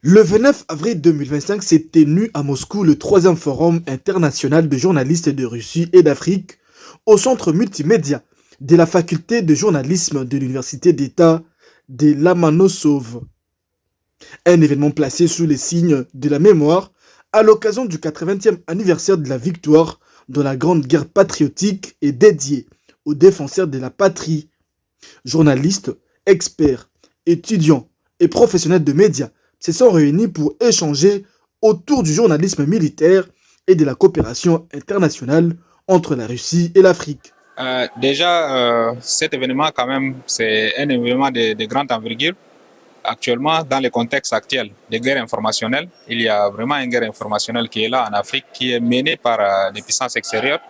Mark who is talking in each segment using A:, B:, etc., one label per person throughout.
A: Le 29 avril 2025 s'est tenu à Moscou le troisième forum international de journalistes de Russie et d'Afrique au centre multimédia de la faculté de journalisme de l'université d'État de Lomonosov. Un événement placé sous les signes de la mémoire à l'occasion du 80e anniversaire de la victoire dans la Grande Guerre patriotique et dédié aux défenseurs de la patrie. Journalistes, experts, étudiants et professionnels de médias se sont réunis pour échanger autour du journalisme militaire et de la coopération internationale entre la Russie et l'Afrique.
B: Cet événement, quand même, c'est un événement de grande envergure. Actuellement, dans le contexte actuel des guerres informationnelles, il y a vraiment une guerre informationnelle qui est là en Afrique, qui est menée par des puissances extérieures.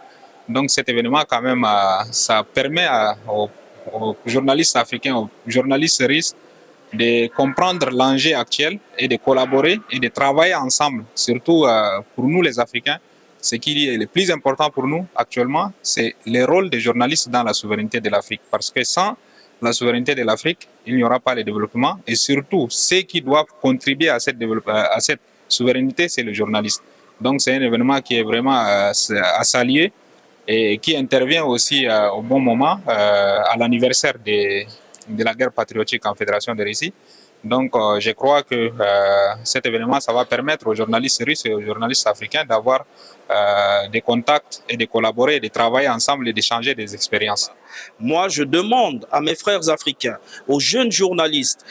B: Donc cet événement, quand même, ça permet aux journalistes africains, aux journalistes russes, de comprendre l'enjeu actuel et de collaborer et de travailler ensemble. Surtout pour nous les Africains, ce qui est le plus important pour nous actuellement, c'est le rôle des journalistes dans la souveraineté de l'Afrique. Parce que sans la souveraineté de l'Afrique, il n'y aura pas de développement. Et surtout, ceux qui doivent contribuer à cette souveraineté, c'est le journaliste. Donc c'est un événement qui est vraiment à saluer et qui intervient aussi au bon moment, à l'anniversaire de la guerre patriotique en Fédération de Russie. Donc je crois que cet événement, ça va permettre aux journalistes russes et aux journalistes africains d'avoir des contacts et de collaborer, de travailler ensemble et d'échanger des expériences.
C: Moi, je demande à mes frères africains, aux jeunes journalistes,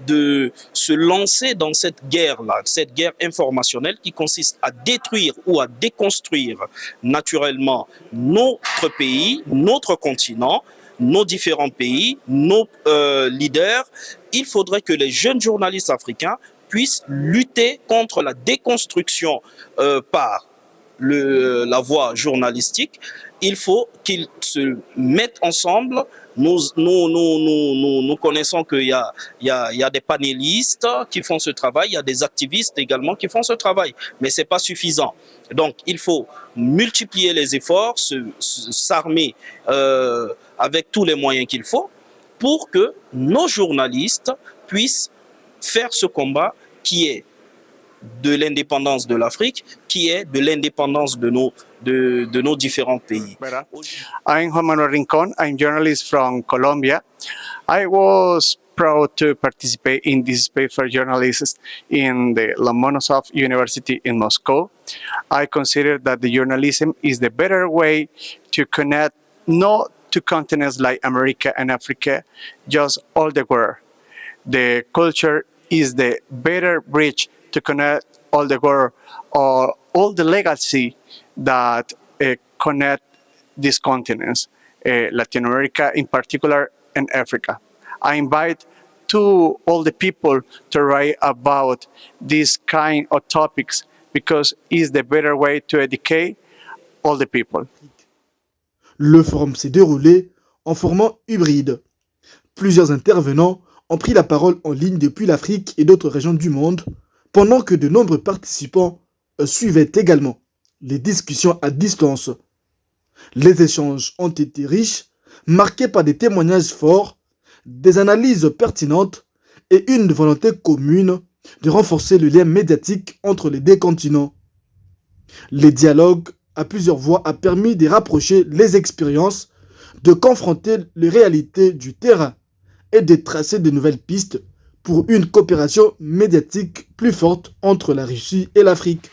C: de se lancer dans cette guerre-là, cette guerre informationnelle qui consiste à détruire ou à déconstruire naturellement notre pays, notre continent, nos différents pays, nos leaders. Il faudrait que les jeunes journalistes africains puissent lutter contre la déconstruction par la voie journalistique. Il faut qu'ils se mettent ensemble. Nous connaissons qu'il y a des panélistes qui font ce travail, il y a des activistes également qui font ce travail, mais ce n'est pas suffisant. Donc il faut multiplier les efforts, s'armer avec tous les moyens qu'il faut pour que nos journalistes puissent faire ce combat qui est de l'indépendance de l'Afrique, qui est de l'indépendance de nos différents pays.
D: I'm Juan Manuel Rincon. I'm a journalist from Colombia. I was proud to participate in this space for journalists in the Lomonosov University in Moscow. I consider that the journalism is the better way to connect not to continents like America and Africa, just all the world. The culture is the better bridge to connect all the world, or all the legacy that connect these continents, Latin America in particular, and Africa. I invite to all the people to write about this kind of topics because it's the better way to educate all the people.
A: Le forum s'est déroulé en format hybride. Plusieurs intervenants ont pris la parole en ligne depuis l'Afrique et d'autres régions du monde, pendant que de nombreux participants suivaient également les discussions à distance. Les échanges ont été riches, marqués par des témoignages forts, des analyses pertinentes et une volonté commune de renforcer le lien médiatique entre les deux continents. Les dialogues à plusieurs voix a permis de rapprocher les expériences, de confronter les réalités du terrain et de tracer de nouvelles pistes pour une coopération médiatique plus forte entre la Russie et l'Afrique.